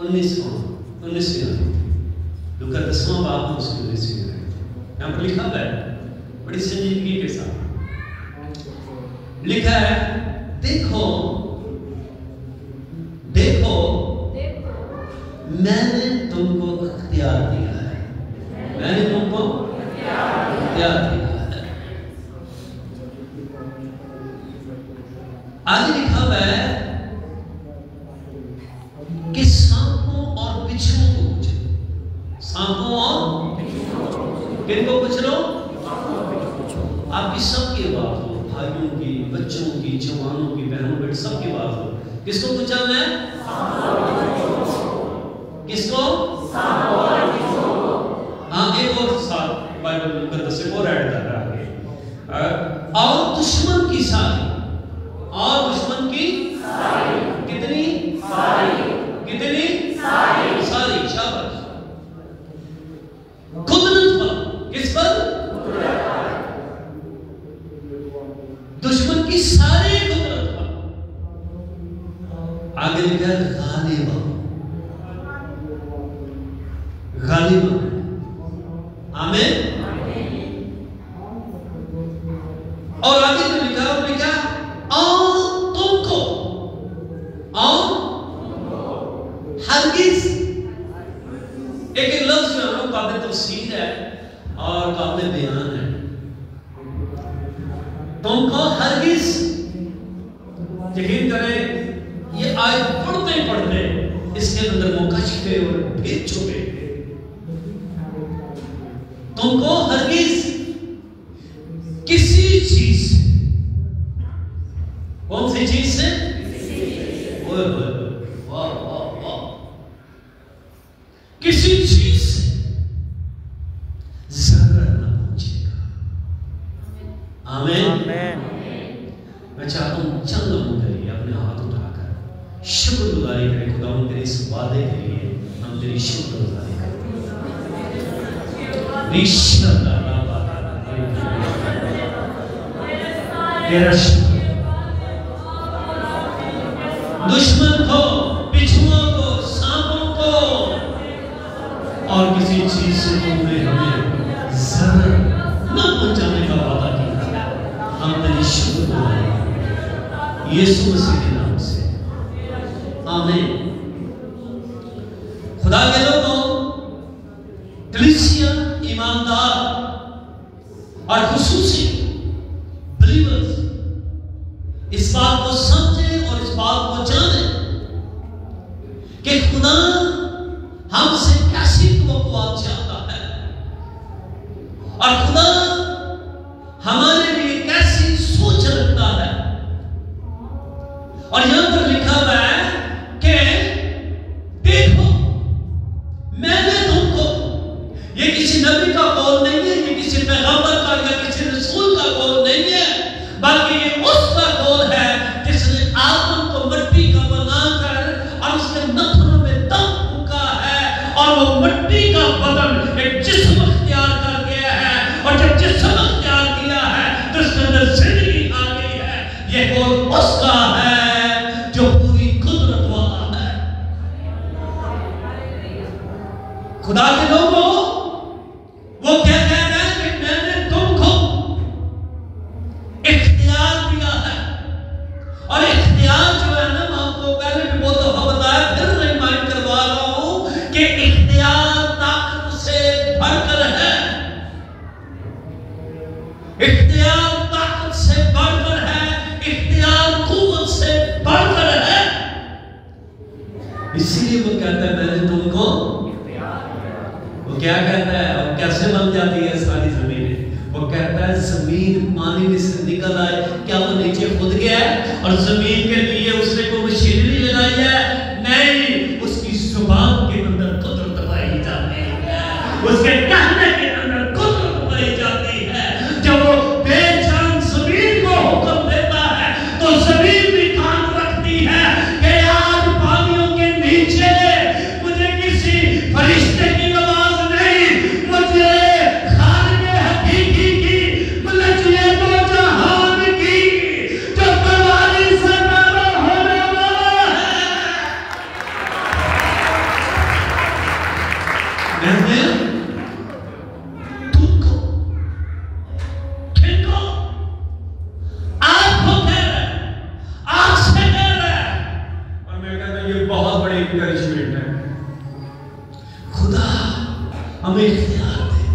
19 لوکا 10واں باب اس کی 19 یہاں پر لکھا ہوا ہے بڑی سنجیدگی کے ساتھ لکھا ہے، دیکھو میں نے تم کو اختیار دیا ہے، میں نے تم کو اختیار دیا ہے۔ آگے لکھا ہوا ہے کہ سانپوں اور بچھوؤں کو کچلو، سانپوں اور کن کو کچلو؟ آپ کی سب کی بات ہو، بھائیوں کی، بچوں کی، جوانوں کی، بہنوں بیٹے سب کی بات ہو، کس کو کچلنا ہے؟ کس کو؟ ہاں ایک اور ساتھ بائبل مقدس سے اور ایڈ کر رہا ہے، اور دشمن کی ساری، اور دشمن کی کتنی؟ کتنی؟ ساری، شاباش۔ قدرت پر، کس پر؟ دشمن کی ساری قدرت پر۔ آگے لکھا ہے غالبا، غالبا، آمین۔ اور آگے جو لکھا ہے وہ لکھا اور تم کو، اور ہرگز، ایک لفظ جو ہے قابل تفسیر ہے اور قابل بیان ہے، تم کو ہرگز، یقین کریں یہ آیت پڑھتے پڑھتے اس کے اندر مکاشفے اور بھید چھپے، تم کو ہرگز کسی چیز سے، کون سی چیز سے؟ کسی چیز سے ضرر نہ پہنچے گا۔ آمین۔ میں چاہتا ہوں چند لوگوں کے لیے اپنے ہاتھ اٹھا کر شکر گزاری کریں، خدا ہم تیرے اس وعدے کے لیے ہم تیری شکر گزاری کریں۔ تیرا شکر، دشمن کو، بچھوؤں کو، سانپوں کو اور کسی چیز سے تم نے ہمیں ضرر نہ پہنچانے کا وعدہ کیا، ہم تیری شکر گزاری کریں یسوع مسیح کے نام سے، آمین۔ خدا کے لوگوں، کلیسیا ایماندار اور خصوصی بلیورز اس بات کو سمجھیں اور اس بات کو جانیں کہ خدا ہم سے کیسی توقعات چاہتا ہے اور خدا ہمارے لیے کیسی سوچ رکھتا ہے۔ اور یہاں پر لکھا ہوا ہے کہ دیکھو میں نے تم کو، یہ کسی نبی کا قول نہیں ہے، یہ کسی پیغمبر کا یا کسی رسول کا قول نہیں ہے، بلکہ یہ اس کا قول ہے جس نے آدم کو مٹی کا بنا کر اور اس کے نتھنوں میں دم پھونکا ہے اور وہ مٹی کا بدن ایک جسم اختیار کر گیا ہے، اور جب جسم اختیار کیا ہے تو اس کے اندر زندگی آ گئی ہے۔ یہ قول اس کا ہے جو پوری قدرت والا ہے۔ خدا کے لوگوں، وہ کیا کہہ رہا ہے کہ میں نے تم کو اختیار دیا ہے، اور اختیار جو ہے نا، میں آپ کو پہلے بھی بہت دفعہ بتایا، پھر ریمائنڈ کروا رہا ہوں کہ اختیار طاقت سے بڑھ کر ہے، اختیار طاقت سے بڑھ کر ہے، اختیار قوت سے بڑھ کر ہے۔ اسی لیے وہ کہتا ہے میں نے تم کو، وہ کیا کہتا ہے اور کیسے بن جاتی ہے ساری زمین؟ وہ کہتا ہے زمین پانی میں سے نکل آئے، کیا وہ نیچے خود گیا ہے اور زمین کے لیے اس نے کوئی مشینری لگائی ہے؟ نہیں، اس کی زبان کے اندر قدرت پائی جاتی ہے، اس کے کہنے کے اندر قدرت پائی جاتی ہے۔ جب وہ بے جان زمین کو حکم دیتا ہے تو زمین بھی کان رکھتی ہے کہ آج پانیوں کے نیچے مجھے کسی فرشتے کی آواز نہیں، مجھے خالق حقیقی کی، مجھے دو جہان کی جو تمہاری سے پیدا انکریجمنٹ ہے. خدا ہمیں اختیار دے.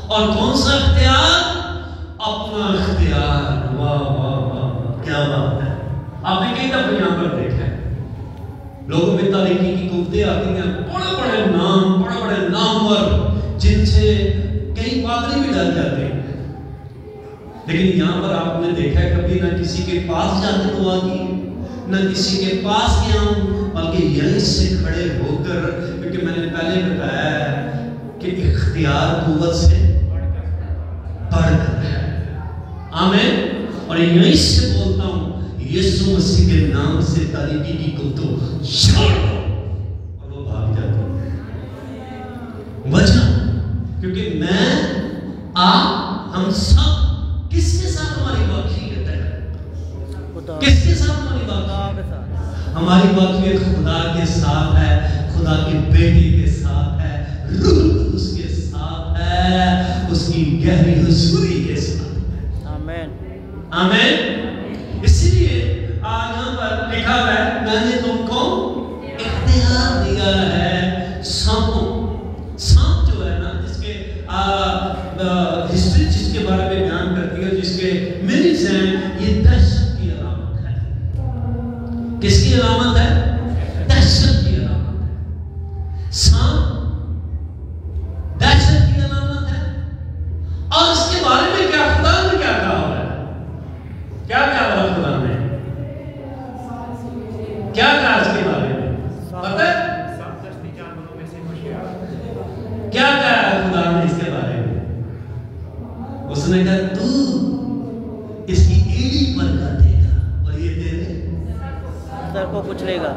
اور کون سا اختیار؟ اپنا اختیار. واہ واہ واہ، کیا بات ہے. آپ نے کئی دفعہ یہاں پر دیکھا ہے لوگوں میں تاریخی کی قوتیں آتی ہیں، بڑے بڑے نام، بڑے بڑے نامور، جن سے کئی پادری بھی ڈر جاتے ہیں. لیکن یہاں پر آپ نے دیکھا ہے کبھی نہ کسی کے پاس جا کے دعا کی، نہ کسی کے پاس گیا ہوں، بلکہ یہیں سے کھڑے ہو کر، کیونکہ میں نے پہلے بتایا ہے کہ اختیار قوت سے بڑھ کر ہے. آمین. اور یہیں سے بولتا ہوں یسوع مسیح کے نام سے تاریکی کی قوتوں چھوڑ دو، اور وہ بھاگ جاتی ہے. وجہ کیونکہ میں آپ ہم سب کس کے ساتھ ہماری واقعیت ہے؟ کس کے ساتھ ہماری واقعیت؟ ہماری واقعیت خدا کے ساتھ ہے، خدا کے بیٹے کے ساتھ ہے، روح القدس کے ساتھ ہے، اس کی گہری حضوری کے ساتھ ہے. آمین آمین. اسی لیے یہاں پر لکھا ہوا ہے میں نے تم کو اختیار دیا ہے سانپوں. سانپ جو ہے نا، جس کے ہسٹری جس کے بارے میں بیان کرتی ہے، جس کے میننگز ہیں، یہ دہشت کی علامت ہے. کس کی علامت ہے؟ دہشت کی علامت ہے. سانپ دہشت کی علامت ہے. اور اس کے بارے میں کیا خدا نے کیا کہا ہوا ہے؟ کیا کہا ہوا خدا نے؟ کیا کہا اس کے بارے میں پتہ ہے؟ کیا کہا خدا نے اس کے بارے میں؟ اس نے کہا تو اس کی ایڑی پر کاٹے گا اور یہ تیرے سر کو کچلے گا.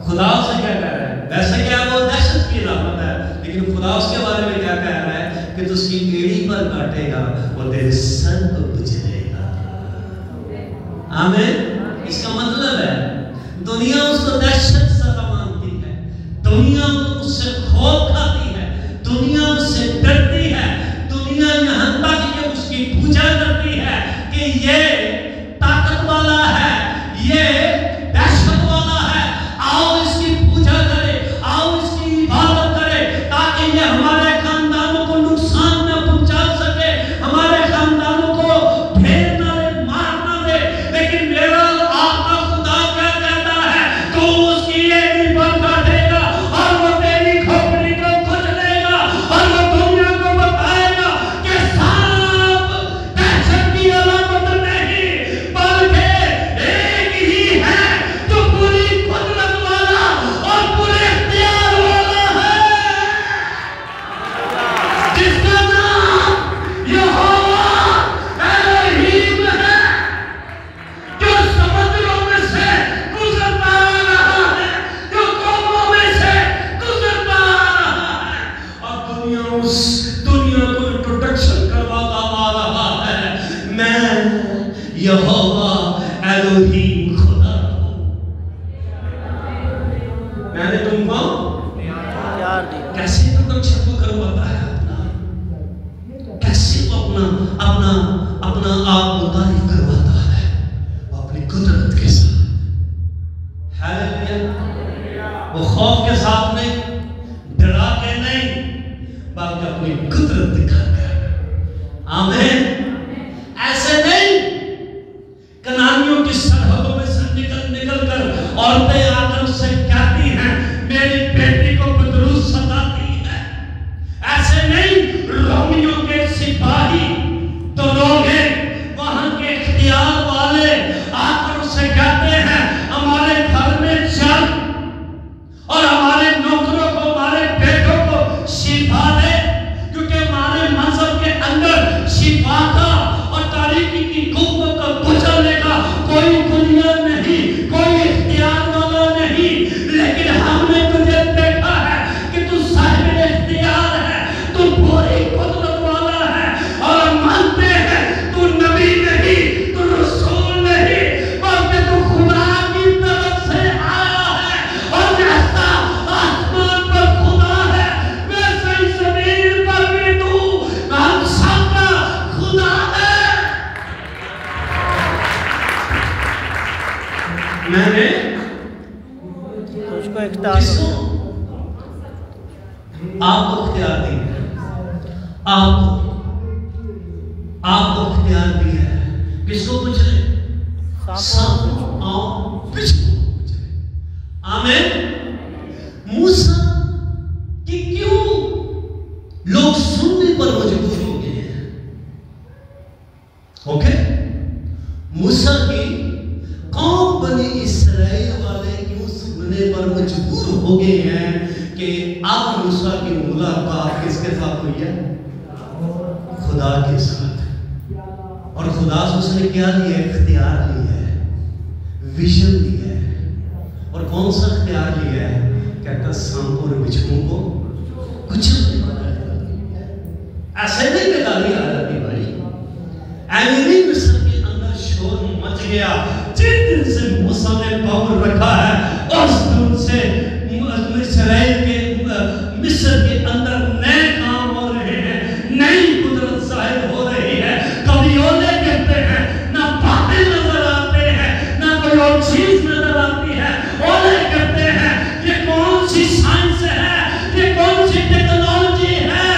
خدا سے کیا کہہ رہا ہے؟ ویسے کیا وہ دہشت کی علامت ہے، لیکن خدا اس کے بارے میں کیا کہہ رہا ہے کہ تو اس کی ایڑی پر کاٹے گا اور تیرے سر کو کچلے گا. آمین. اس کا مطلب ہے دنیا اس کو دہشت زدہ مانتی ہے، دنیا اس سے خوف کھاتی ہے، دنیا اس سے ڈرتی ہے، دنیا یہاں تک کہ اس کی پوجا کرتی ہے کہ یہ طاقت والا ہے، یہ دہشت والا ہے، آؤ اس کی پوجا کرے، آؤ اس کی عبادت کرے، تاکہ یہ ہمارے خاندانوں کو نقصان نہ پہنچا سکے، ہمارے خاندانوں کو ڈھیر نہ دے، مار نہ دے. لیکن میرا آپ کا خدا کیا کہتا ہے؟ تو اس کی ایڑی پر کاٹے گا اور وہ تیری کھوپڑی کو کچلے گا، اور وہ دنیا کو بتائے گا کہ سانپ دہشت کی علامت نہیں، بلکہ ایک ہی ہے جو پوری قدرت والا اور پورے اختیار والا ہے، جس کا نام یہوہ الہیم ہے، جو سمندروں میں سے گزرتا آ رہا ہے، جو قوموں میں سے گزرتا آ رہا ہے، اور دنیا کو انٹروڈکشن کرواتا آ رہا ہے. میں یہوہ الہیم خدا ہوں. میں نے تم کو کیسے انٹروڈکشن کو کرواتا ہے اپنا، کیسے وہ اپنا آپ متعارف کرواتا ہے اپنی قدرت کے ساتھ. ہاللیلویہ. وہ خوف کے ساتھ نہیں، ڈرا کے نہیں، بلکہ اپنی قدرت دکھا کر. آمین. ایسے نہیں کنانیوں کی سرحدوں میں سے نکل کر عورتیں آ کر اس سے کہتی ہیں میری بیٹی کو بدروس ستاتی ہے. ایسے نہیں رومیوں کے سپاہی تو لوگ ہیں وہاں کے اختیار والے آ کر اس سے کہتے ہیں ہمارے گھر میں چل اور ہمارے نوکروں کو، ہمارے بیٹوں کو شفا دے، کیونکہ ہمارے مذہب کے اندر شفا کا اور تاریکی کی قوتوں کو کچلنے کا کوئی دنیا نہیں، کوئی اختیار والا نہیں. لیکن ہم نے تجھے دیکھا ہے کہ تو صاحب اختیار ہے، تو پوری قدرت والا ہے، اور ہم مانتے ہیں تو نبی نہیں، تو رسول نہیں، بلکہ تو خدا کی طرف سے آیا ہے. اور جیسا آسمان پر خدا ہے ویسے ہی زمین پر بھی تو ہم سب کا خدا ہے. میں نے کو اختیار کس کو؟ آپ کو اختیار دیا ہے، آپ کو اختیار دیا ہے، کس کو کچلے؟ سانپ اور بچھو کو کچلے۔ آمین۔ موسیٰ کہ کیوں لوگ سننے پر مجبور ہو گئے ہیں؟ اوکے، موسیٰ کی قوم بنی اسرائیل والے کیوں سننے پر مجبور ہو گئے ہیں کہ اب موسیٰ کی ملاقات کس کے ساتھ ہوئی ہے؟ خدا کے ساتھ۔ اور خدا سے اس نے کیا لیا؟ اختیار لیا ہے، ویژن لیا ہے۔ اور کون سا اختیار لیا ہے؟ کہتا سانپ اور بچھوؤں کو کچلنے والا ہے۔ ایسے نہیں کہ گالی آ جاتی بھائی، ایمینی مصر کے اندر شور مچ گیا۔ جن دن سے موسیٰ نے پاور رکھا ہے اس دن سے مصر کے اندر نئے کام ہو رہے ہیں، نئی قدرت ظاہر ہو رہی ہے۔ کبھی اولے کہتے ہیں، نہ باتیں نظر آتے ہیں، نہ کوئی اور چیز نظر آتی ہے۔ اولے کہتے ہیں یہ کون سی سائنس ہے، یہ کون سی ٹیکنالوجی ہے،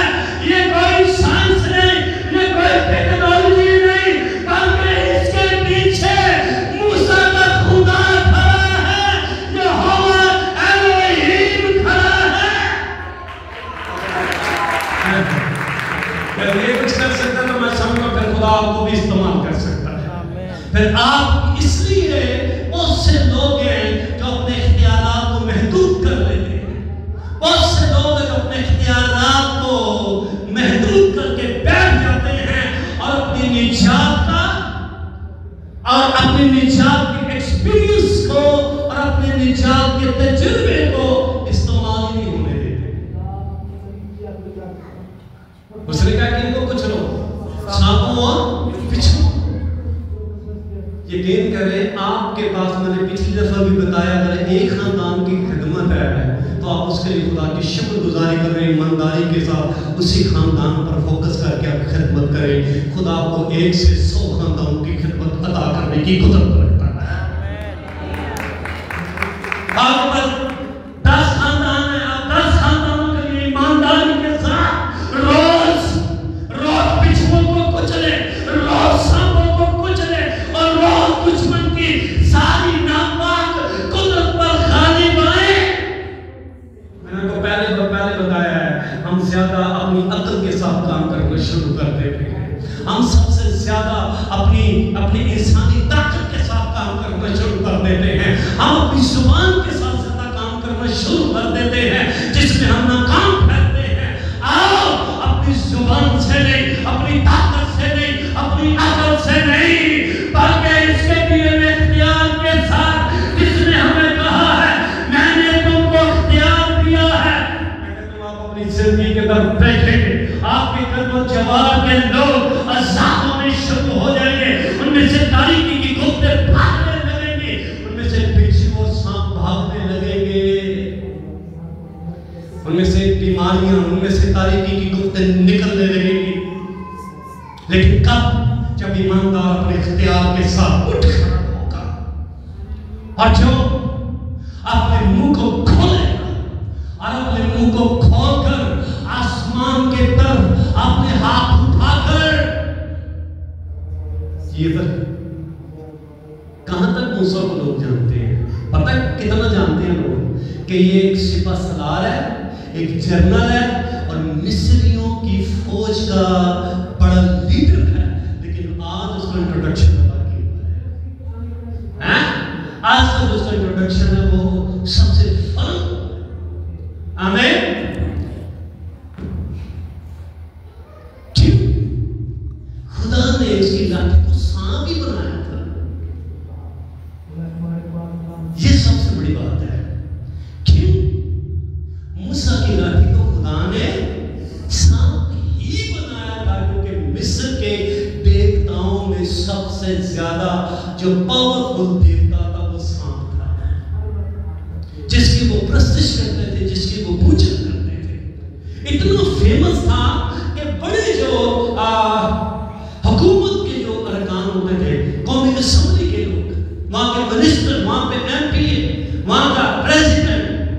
یہ کوئی سائنس نہیں، یہ کوئی ٹیکنالوجی نہیں، بلکہ اس کے پیچھے موسیٰ کا خدا کھڑا ہے، یہوہ الوہیم کھڑا ہے۔ اگر یہ کچھ کر سکتا تو میں سمجھوں پھر خدا آپ کو بھی استعمال کر سکتا ہے۔ پھر آپ اس لیے بہت سے لوگ ہیں جو اپنے اختیارات کو محدود کر لیتے ہیں، بہت سے لوگ جو اپنے اختیارات کو محدود کر کے بیٹھ جاتے ہیں اور اپنی نجات کا اور اپنی نجات کے ایکسپیرینس کو اور اپنے نجات کے تجربے کو استعمال ہی نہیں ہونے دیتے۔ اس نے کہا کہ ان کو کچھ لو، سانپوں اور بچھو۔ یقین کریں آپ کے پاس، میں نے پچھلی دفعہ بھی بتایا، اگر ایک خاندان کی خدمت ہے تو آپ اس کے لیے خدا کی شکر گزاری کریں، ایمانداری کے ساتھ اسی خاندان پر فوکس کر کے آپ خدمت کریں۔ خدا آپ کو 1 سے 100 خاندانوں کی خدمت عطا کرنے کی قدرت رکھتا ہے۔ آپ پر 10 خاندان ہیں، آپ 10 خاندانوں کے لیے ایمانداری کے ساتھ روز بچھوؤں کو کچلے، روز سانپوں کو کچلے، اور روز دشمن کی ساری ناپاک قدرت پر غالب آئے۔ میں نے کو پہلے بتایا ہے، ہم زیادہ اپنی عقل کے ساتھ کام کرنا شروع کر دیتے ہیں، ہم سب سے زیادہ اپنی انسانی طاقت کے ساتھ کام کرنا شروع کر دیتے ہیں، ہم اپنی زبان کے ساتھ زیادہ کام کرنا شروع کر دیتے ہیں جس میں ہم ناکام پھیلتے ہیں۔ آؤ اپنی زبان سے نہیں، اپنی طاقت سے نہیں، اپنی عقل سے نہیں، بلکہ اس کے دیے میں اختیار کے ساتھ جس نے ہمیں کہا ہے میں نے تم کو اختیار دیا ہے۔ اگر تم آپ اپنی زندگی کے طرف دیکھیں گے، آپ کی خدمت جواب کے لوگ آزاد ہونے شروع ہو جائیں گے، ان میں سے تاریکی کی گفتیں بھاگنے لگیں گی، ان میں سے بچھو اور سانپ بھاگنے لگیں گے، ان میں سے بیماریاں، ان میں سے تاریکی کی گفتیں نکلنے لگیں گی۔ لیکن کب؟ جب ایماندار اپنے اختیار کے ساتھ اٹھ کھڑا ہوگا اور جو اپنے منہ کو کھولے گا اور اپنے منہ کو کھول کر آسمان کے طرف اپنے ہاتھ اٹھا کر، یہ کہاں تک موسیٰ کو لوگ جانتے ہیں؟ پتہ کتنا جانتے ہیں لوگ کہ یہ ایک سپہ سالار ہے، ایک جنرل ہے اور مصریوں کی فوج کا بڑا لیڈر ہے، لیکن آج اس کا انٹروڈکشن باقی ہوا ہے۔ آج تک اس کا انٹروڈکشن ہے وہ سب سے فرق۔ آمین۔ خدا نے اس کی لاٹھی کو سانپ ہی بنایا تھا، یہ سب سے بڑی بات ہے۔ کیوں؟ موسیٰ کی لاٹھی کو خدا نے سانپ ہی بنایا تھا، کیونکہ مصر کے دیوتاؤں میں سب سے زیادہ جو پاورفل دیوتا تھا وہ سانپ تھا، جس کی وہ پرستش کرتے تھے، جس کی وہ پوجا کرتے تھے۔ اتنا فیمس تھا کہ بڑے جو حکومت کے جو ارکان ہوتے تھے، قومی اسمبلی کے لوگ، وہاں کے منسٹر، وہاں پہ ایم پی، وہاں کا پریزیڈنٹ،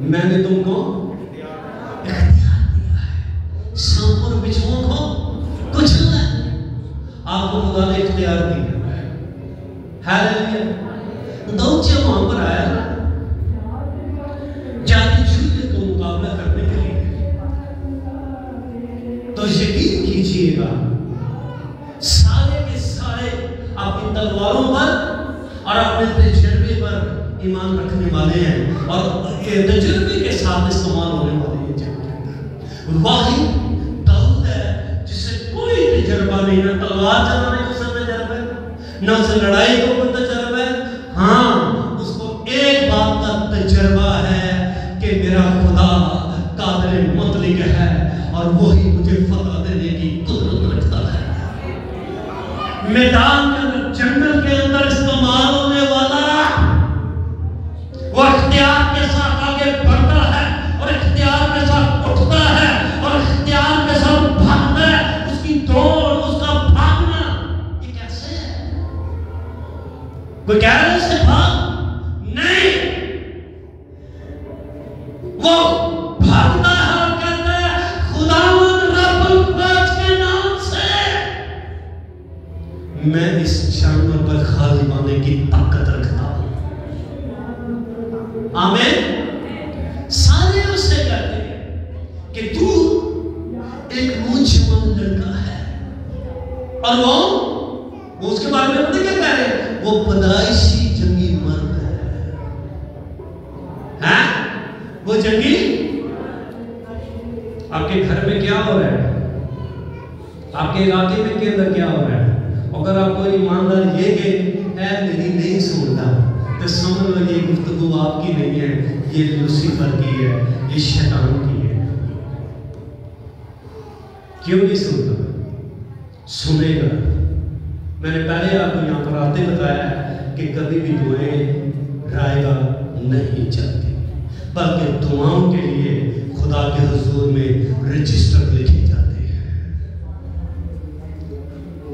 میں نے تم کو اختیار دیا ہے، سانپوں اور بچھوؤں کو کچھ نہ ہے، آپ کو خدا نے اختیار دیا ہے۔ ہیلیلویا۔ داؤد جب وہاں پر آیا جادو جھوٹے کو مقابلہ کرنے کے لیے، تو یقین کیجئے گا سارے کے سارے اپنی تلواروں پر اور اپنے تجربے پر ایمان رکھنے والے ہیں، اور تجربے کے ساتھ استعمال ہونے والے ہیں جنگ۔ واحد داؤد ہے جسے کوئی تجربہ نہیں، نہ تلوار چلانے کو اسے تجربہ ہے، نہ اسے لڑائی کو کوئی تجربہ ہے۔ ہاں، اس کو ایک بات کا تجربہ ہے کہ میرا خدا قادر مطلق ہے اور وہی مجھے فتح دینے کی قدرت رکھتا ہے۔ میدان کے اندر، جنگل کے اندر استعمال ہونے والا وہ اختیار کے ساتھ آگے بڑھتا ہے اور اختیار کے ساتھ اٹھتا ہے اور اختیار کے ساتھ بھاگتا ہے۔ اس کی دوڑ، اس کا بھاگنا، یہ کیسے ہے؟ کوئی کہہ رہے سے بھاگ نہیں، وہ بھاگتا ہے اور کہتا ہے خداوند رب الفرج کے نام سے میں اس جانور پر غالب آنے کی طاقت رکھتا ہوں۔ آمین۔ سارے اس سے کہتے ہیں کہ تو ایک نوجوان لڑکا ہے، اور وہ اس کے بارے میں پتہ کیا کہہ رہے ہیں؟ وہ پیدائشی جنگی مرد ہے۔ وہ جنگی، آپ کے گھر میں کیا ہو رہا ہے، آپ کے علاقے میں کے اندر کیا ہو رہا ہے، اگر آپ کو ایماندار یہ کہ اے میری نہیں سنتا تو سمجھ لو یہ گفتگو آپ کی نہیں ہے، یہ لوسیفر کی ہے، یہ شیطان کی ہے۔ کیوں نہیں سنتا؟ سنے گا۔ میں نے پہلے آپ کو یہاں پر آتے بتایا کہ کبھی بھی دعائیں رائے گا نہیں چلتی، بلکہ دعاؤں کے لیے خدا کے حضور میں رجسٹر لکھے جاتے ہیں۔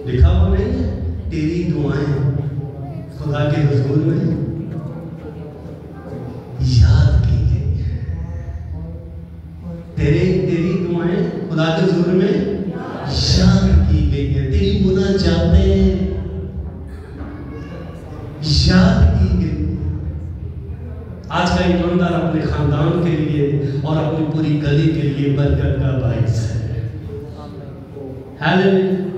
لکھا ہوا نہیں ہے تیری دعائیں خدا کے حضور میں یاد کی گئی ہیں، تیری دعائیں خدا کے حضور میں یاد کی گئی ہیں، تیری مناجاتیں یاد کی گئی۔ آج کا ایماندار اپنے خاندان کے لیے اور اپنی پوری گلی کے لیے برکت کا باعث ہے۔ ہیلیلویا۔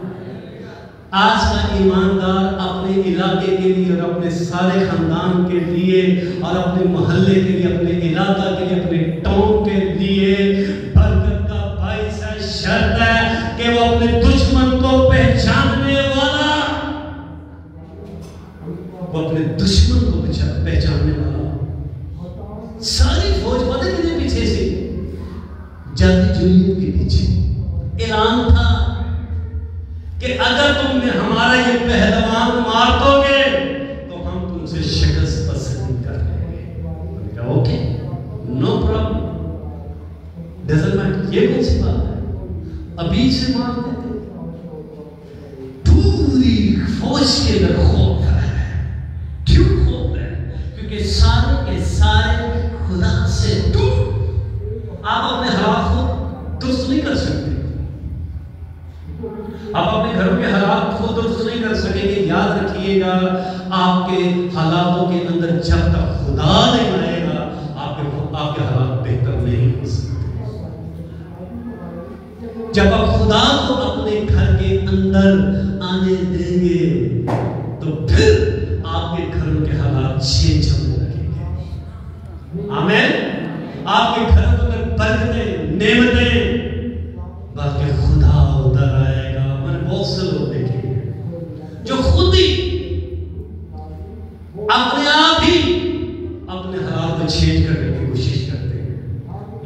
آج کا ایماندار اپنے علاقے کے لیے اور اپنے سارے خاندان کے لیے اور اپنے محلے کے لیے، اپنے علاقہ کے لیے، اپنے ٹاؤن کے لیے برکت کا باعث ہے۔ شرط ہے کہ وہ اپنے دشمن کو پہچاننے والا، وہ اپنے دشمن کو پہچاننے والا۔ ساری فوج پتہ کتنے پیچھے سے، جادو جولیت کے پیچھے اعلان تھا کہ اگر تم نے ہمارا یہ پہلوان مار دو گے تو ہم تم سے شکست پسند کر لیں گے۔ Okay, no problem, doesn't matter, یہ کون سی بات ہے، ابھی سے مار دیتے۔ پوری فوج کے اندر خوف ہے۔ کیوں خوف ہے؟ کیونکہ سارے کے سارے خدا سے دور۔ آپ اپنے حالات کو درست نہیں کر سکتے، آپ اپنے گھروں کے حالات کو درست نہیں کر سکیں گے۔ یاد رکھیے گا، آپ کے حالاتوں کے اندر جب تک خدا نہیں آئے گا آپ کے حالات بہتر نہیں ہو سکتے۔ جب آپ خدا کو اپنے گھر کے اندر آنے دیں گے تو پھر آپ کے گھروں کے حالات چینج ہونے لگیں گے۔ آمین۔ آپ کے گھروں کے اندر برکتیں، نعمتیں، بلکہ خدا ادھر آئے گا۔ میں نے بہت سے لوگ دیکھے جو خود ہی اپنے آپ ہی اپنے حالات کو چینج کرنے کی کوشش کرتے ہیں۔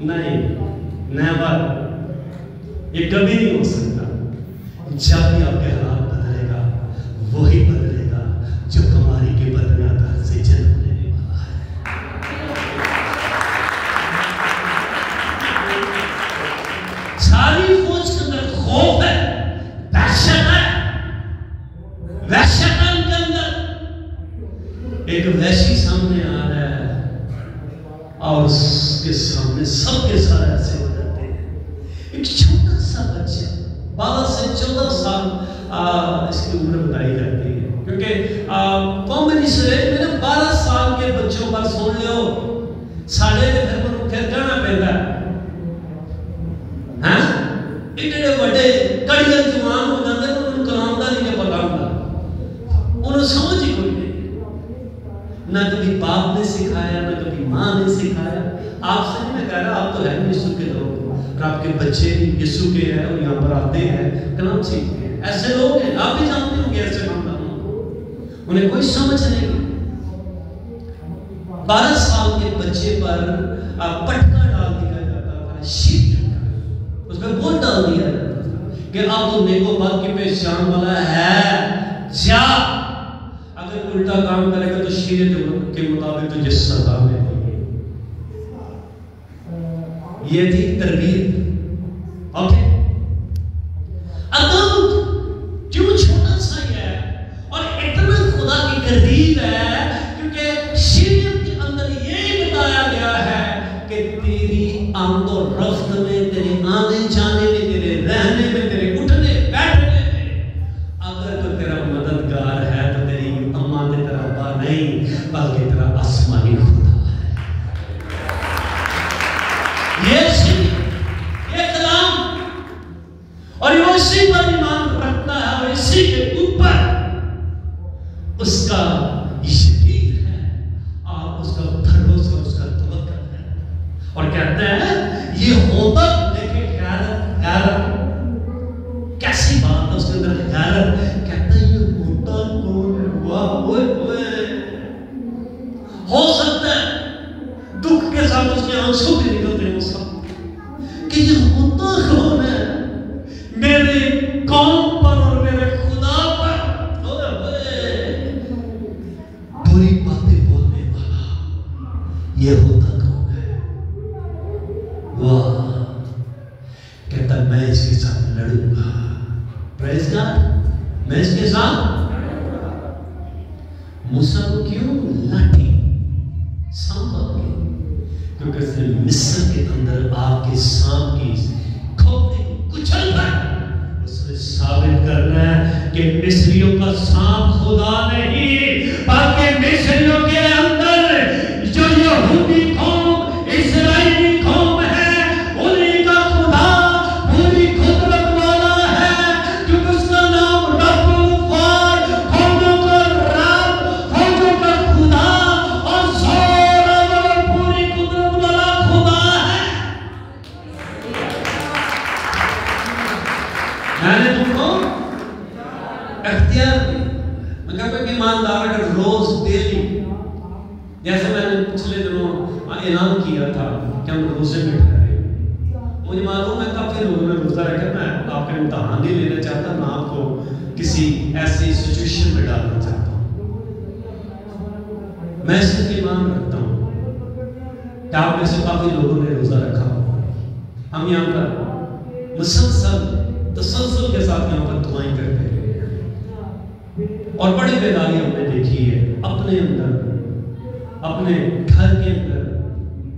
نہیں، نیور، یہ کبھی نہیں ہو سکتا۔ جب بھی آپ کے حالات بدلے گا وہی بدلے گا جو کماری کے بدنیات سے جنم لینے والا ہے۔ ساری فوج کے اندر خوف ہے، دہشت ہے، وحشت کے اندر ایک وحشی سامنے آ رہا ہے اور اس کے سامنے سب کے سارے ایسے ہو جاتے ہیں. ایک چھوٹا سا بچہ 12 سے 14 سال اس کی عمر بتائی جاتی ہے، کیونکہ قوم بنی اسرائیل میں 12 سال کے بچوں پر سن لو ساڑھے کے گھر پر پھر کہنا پہنتا ہے. ہاں ایڈے بڑے کڑیاں جوان ہو جاتے ہیں، انہوں نے کلام دا نہیں پتا ہوتا، انہوں سمجھ ہی کوئی نہیں. نہ کبھی باپ نے سکھایا نہ کبھی ماں نے سکھایا. آپ سے نہیں میں کہہ رہا، آپ تو ہے یسوع کے لوگ اور آپ کے بچے بھی یسوع کے ہیں اور یہاں پر آتے ہیں کلام سیکھتے ہیں. ایسے لوگ ہیں، آپ بھی جانتے ہوں گے ایسے خاندانوں کو، انہیں کوئی سمجھ نہیں. 12 سال کے بچے پر پٹکا ڈال دیا جاتا تھا، شیٹ اس میں بول ڈال دیا جاتا تھا کہ اب تو نیک و بد کی پہچان والا ہے، جا اگر الٹا کام کرے گا تو شریعت کے مطابق تجھے سزا ملے گی. یہ تھی تربیت. اوکے، عدالت کیوں چھوٹا سا ہی ہے اور اتنا خدا کی قریب ہے؟ کیونکہ شریعت کے اندر یہ بتایا گیا ہے کہ تیری آمد و رفت میں، تیرے آنے جانے میں، تیرے رہنے میں، تیرے اٹھنے بیٹھنے میں اگر تو تیرا مددگار ہے تو تیری اماں نے تیرا ابا نہیں بلکہ تیرا آسمانی خدا ہے. یہ کلام اور یہ اسی پر ایمان رکھتا ہے اور اسی کے اوپر اس کا یقین ہے اور اس کا بھروسہ، اس کا توکل ہے. اور کہتے ہیں یہ ہوتا، لیکن غیرت کیسی بات ہے اس کے اندر غیرت. کہتا ہے یہ ہوتا کون ہے؟ واہ ہو سکتا ہے دکھ کے ساتھ اس کے آنسو بھی نکلتے ہیں اس وقت کہ یہ ہوتا کون ہے میرے قوم پر اور میرے خدا پر. بری باتیں بولنے والا یہ ہوتا کون ہے؟ واہ، کہتا میں اس کے ساتھ لڑوں گا. پریز گاڈ، میں اس کے ساتھ. موسیٰ کو کیوں لاٹھی سانپا کے؟ کیونکہ اس نے مصر کے اندر آگ کے سانپ کی کھوپڑی کو کچل کر اس نے ثابت کرنا ہے کہ مصریوں کا سانپ خدا نہیں بلکہ مصریوں کے اندر جو یہودی قوم، اسرائیلی قوم ہے، انہیں کا خدا پوری قدرت والا ہے. کیونکہ اس کا نام رب الفار، فوجوں کا رب، فوجوں کا خدا اور زور اور پوری قدرت والا خدا ہے. میں نے تم کو اختیار دی. میں کہتا ہوں کہ ایماندار اگر روز ڈیلی، جیسے میں نے پچھلے دنوں اعلان کیا تھا کہ ہم روزے میں ٹھہرے، مجھے معلوم ہے کافی لوگوں نے روزہ رکھا. میں آپ کا امتحان نہیں لینا چاہتا، نہ آپ کو کسی ایسی سچویشن میں ڈالنا چاہتا ہوں. میں صرف ایمان رکھتا ہوں کہ آپ میں سے کافی لوگوں نے روزہ رکھا. ہم یہاں پر تسلسل کے ساتھ یہاں پر دعائیں کرتے ہیں اور بڑی بیداری ہم نے دیکھی ہے اپنے اندر، اپنے گھر کے اندر.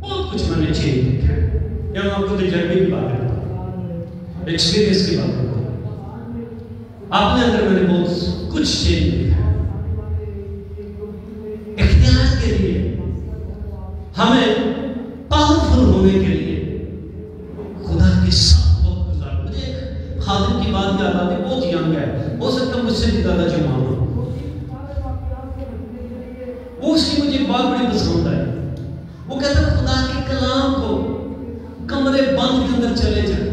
بہت کچھ میں نے چینج دیکھا ہے. یا میں آپ کو تجربے کی بات کرتا ہوں، ایکسپیرینس کی بات کرتا ہوں. اپنے اندر میں نے بہت کچھ چینج دیکھا ہے. اختیار کے لیے، ہمیں پاورفل ہونے کے لیے خدا کے ساتھ وقت گزارنا. مجھے ایک خادم کی بات یاد آتی، بہت ینگ ہے، ہو سکتا ہے مجھ سے بھی زیادہ جوان ہو. وہ اس کی مجھے بات بڑی پسند آئی. وہ کہتا ہے خدا کے کلام کو کمرے بند کے اندر چلے جائیں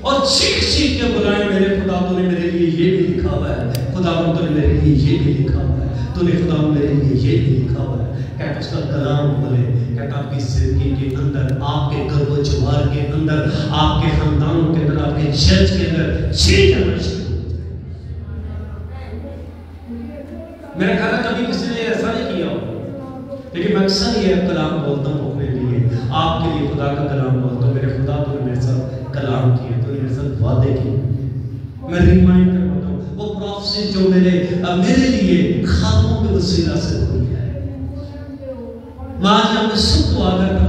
اور چیخ چیخ کے بلائیں، میرے خدا تو نے میرے لیے یہ بھی لکھا ہوا ہے، خدا تو نے میرے لیے یہ بھی لکھا ہوا ہے، تو نے خدا میرے لیے یہ بھی لکھا ہوا ہے. کہتا اس کا کلام بولے، کہتا آپ کی زندگی کے اندر، آپ کے گھر و جوار کے اندر، آپ کے خاندانوں کے اندر، آپ کے چرچ کے اندر چیخ جانا شروع ہو جائے. میرا خیال ہے کبھی کسی نے ایسا نہیں کیا ہو، لیکن میں اکثر یہ کلام بولتا ہوں اپنے لیے، آپ کے لیے خدا کا کلام بولتا ہوں. میرے خدا تو نے میرے ساتھ کلام کیے، تو نے میرے ساتھ وعدے کیے. میں ریمائنڈ کرواتا ہوں وہ پروفیسی جو میرے لیے خادموں کے وسیلہ سے ہوئی ہے. میں آج ہم نے سب کو آگر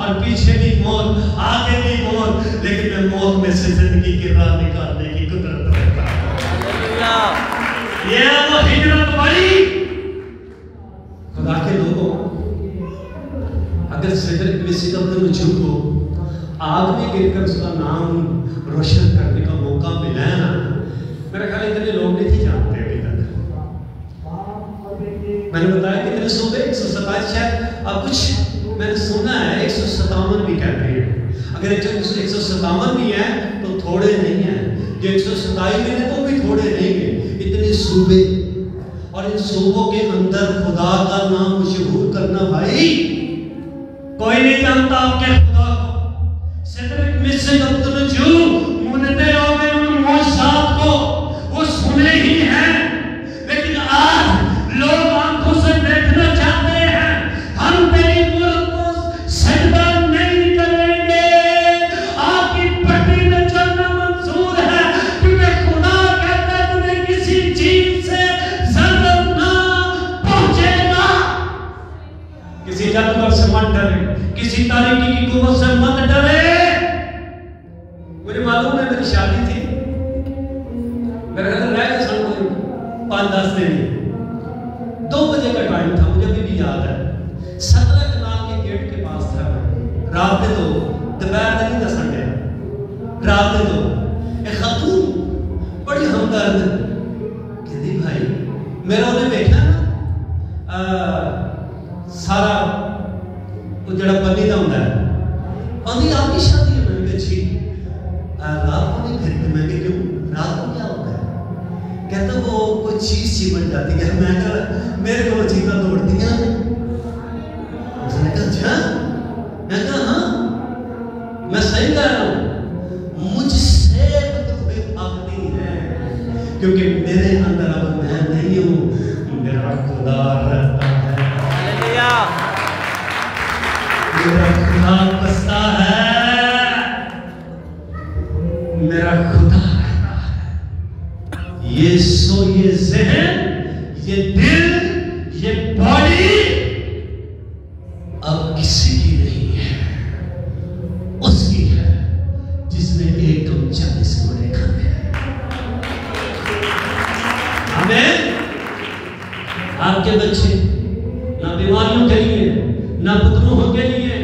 اور پیچھے بھی موت، آگے بھی موت، لیکن میں موت میں سے زندگی کی راہ نکالنے کی قدرت رکھتا ہوں۔ یہ وہ ہجرت بڑی خدا کے لوگوں، اگر صدرک مسیح عبد الوجود کو آگ میں گر کر اس کا نام روشن کرنے کا موقع ملا ہے نا، میرا خیال اتنے لوگ نہیں تھے جانتے ابھی تک۔ میں نے بتایا کتنے صوبے، 127 شاید، اب کچھ میں نے سنا ہے 157 بھی کہتے ہیں۔ اگر 157 بھی ہیں تو تھوڑے نہیں ہیں، جو 127 بھی ہیں تو بھی تھوڑے نہیں ہیں، اتنے صوبے، اور ان صوبوں کے اندر خدا کا نام مشہور کرنا بھائی کوئی نہیں جانتا آپ کے خدا کو۔ صدرک مسیح عبد الوجود منتے ہو گئے ان معجزات کو، وہ سنے ہی ہیں، لیکن آج لوگ آنکھوں سے دیکھنا چاہتے ہیں، ہم تیری ملک کو سجدہ نہیں کریں گے، آپ کی پٹی میں چلنا منظور ہے، کیونکہ خدا کہتا ہے تمہیں کسی چیز سے ضرر نہ پہنچے گا۔ کسی جادوگر سے مت ڈرے، کسی تاریکی کی قوت سے مت ڈرے۔ مجھے معلوم ہے میری شادی تھی، میرے گھر رہ گئے سن کوئی 5-10 دن، 2 بجے کا ٹائم تھا، مجھے بھی یاد ہے، 17 کنال کے گیٹ کے پاس تھا، رات دے دو، دوپہر نہیں تھا سنڈے، رات دے دو، ایک خاتون بڑی ہمدرد کہتی بھائی میرا انہیں دیکھا نا سارا وہ جڑا پنی دا ہوتا ہے، پنی آپ کی شادی ہے، میں نے کہا جی رات کو نہیں پھرتے، میں کہ کیوں رات کو کیا ہوتا ہے؟ کہتا وہ کوئی چیز چمٹ جاتی ہے، میں کہا میرے کو وہ چیزیں دوڑتی ہیں، اس نے کہا اچھا، میں کہا ہاں میں صحیح کہہ رہا ہوں، مجھ سے تمہیں بھاگنی ہے، کیونکہ میرے اندر اب میں نہیں ہوں، میرا خدا رہتا ہے، میرا خدا بستا ہے، میرا خدا رہتا ہے۔ یہ سو، یہ ذہن، یہ دل، یہ باڈی اب کسی کی نہیں ہے، اس کی ہے جس نے 1:40 گھوڑے کھانے ہیں۔ آمین۔ آپ کے بچے نہ بیماریوں کے لیے، نہ بدروہوں کے لیے،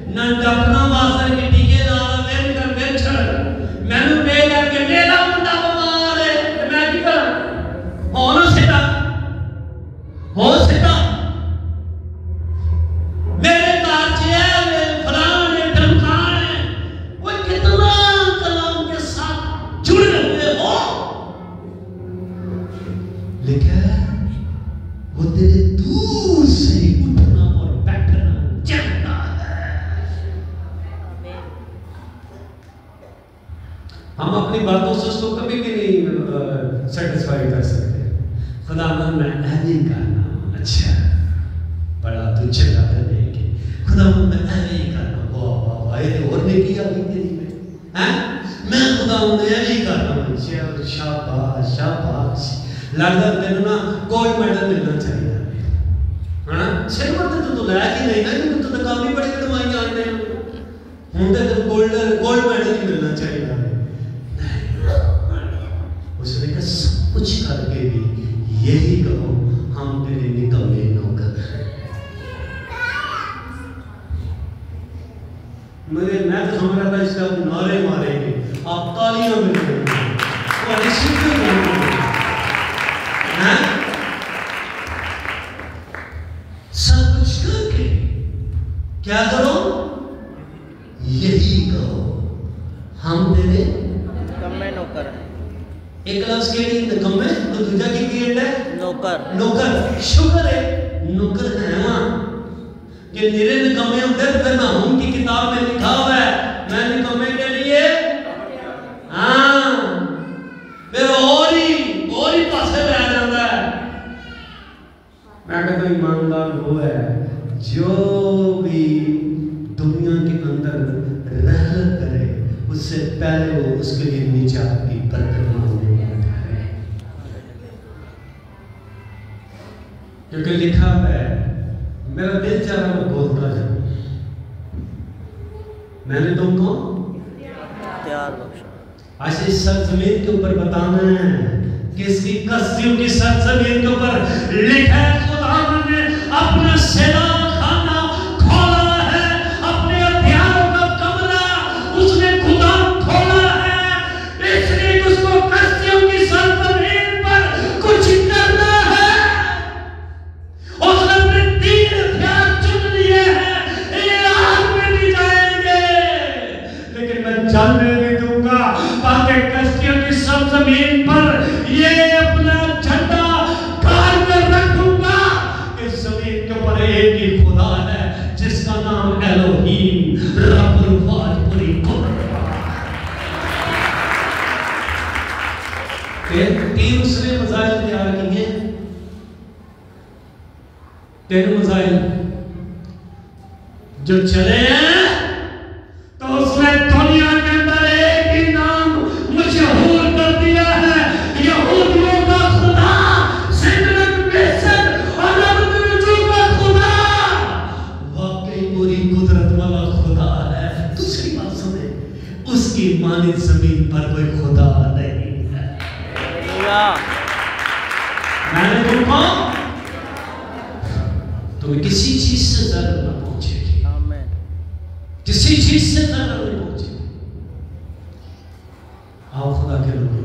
نہ ڈاکٹروں واسطے کے ٹیکے نال وین کر وین چھڑ میں نے پے کر کے میرا منڈا بیمار ہے، میں کی کروں؟ ہونا سیدھا ہو سکتا میرے کارچے ہیں، فلان ہے، ڈھمکان ہے، وہ کتنا کلام کے ساتھ جڑے ہوئے ہو، لیکن وہ تیرے دور سے ہی اٹھنا اور بیٹھنا چاہتا ہے۔ ہم اپنی باتوں سے اس کو کبھی بھی نہیں سیٹسفائی کر سکتے۔ خدا من میں ایویں کرنا، اچھا بڑا تو چنگا کرنے کے، خدا من میں ایویں کرنا، واہ واہ واہ، یہ اور نیکی آ گئی تیری میں، میں خدا من ایویں کرنا، شاباش شاباش، لگتا تینوں نا گولڈ میڈل ملنا چاہیے، سلور تو لے کے نہیں نا، کیونکہ تو کام ہی بڑی کمائی آتے ہیں، ہوں تو گولڈ میڈل ہی ملنا چاہیے۔ اس نے کہا سب کچھ کر کے بھی یہی کہو ہم تیرے نکمے نوکر ہیں۔ میں تو سمجھ رہا تھا اس کا نعرے ماریں گے، آپ تالیاں ملیں گے، وہ رشید میں بولیں گے، سب کچھ کر کے کیا کرو؟ یہی کہو ہم تیرے نکمے نوکر ہیں۔ ایک لفظ کے لیے نکمے، تو دوجہ کی کریٹ ہے نوکر۔ نوکر، شکر ہے نوکر ہے ہاں کہ میرے نکمے ہوتے ہیں، پھر نحوم کی کتاب میں لکھا ہوا ہے میں نکمے کے لیے ہاں پھر اور ہی پاسے رہ جاتا ہے۔ میں کہتا ہوں ایماندار وہ ہے جو بھی دنیا کے اندر رحلت کرے اس سے پہلے وہ اس کے لیے نجات کی برکت مانگنے والا ہے، کیونکہ لکھا ہے میرا دل چاہ رہا میں بولتا جاؤں. میں نے تم کو اختیار بخشا. آج اس سرزمین کے اوپر بتانا ہے کہ اس کی کسیوں کی سرزمین کے اوپر لکھا ہے خدا نے اپنا سیلا کھانا کھولا ہے، اپنے ہتھیاروں کا کمرہ اس نے خدا کھولا ہے، اس لیے اس کو کسیوں کی سرزمین پر کچھ کرنا ہے. اس نے اپنے 3 ہتھیار چن لیے ہیں، یہ آگ میں بھی جائیں گے لیکن میں جاننے بھی دوں گا تاکہ کشتیوں کی سرزمین پر یہ اپنا جھنڈا گاڑ کر رکھوں گا. اس زمین کے اوپر ایک ہی خدا ہے جس کا نام الوہیم رب الفاظ پوری قدرت. تین اس نے مزائل تیار کیے، 3 مزائل جو چلے ہیں تو اس نے دنیا کے اندر ایک ہی نام مشہور کر دیا ہے، یہودیوں کا خدا، سدرک میشک اور ابدنجو کا خدا. واقعی پوری قدرت والا خدا ہے. دوسری بات سنیں، اس کی مانند زمین پر کوئی خدا نہیں ہے. میں نے تم کو تمہیں کسی چیز سے ضرر نہ پہنچے گی، کسی چیز سے ضرر نہیں پہنچے گی. آؤ خدا کے لوگوں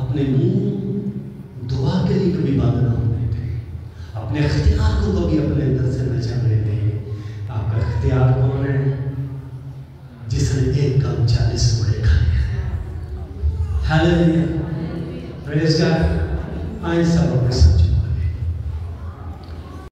اپنے منہ دعا کے لیے کبھی بند نہ ہونے دیں، اپنے اختیار کو کبھی اپنے اندر سے نہ جانے دیں. آپ کا اختیار کون ہے؟ جس نے 1 کام 40 بڑے کھائے ہیں. ہاللیلویا، پریز گاڈ. آئیں سب اپنے ساتھ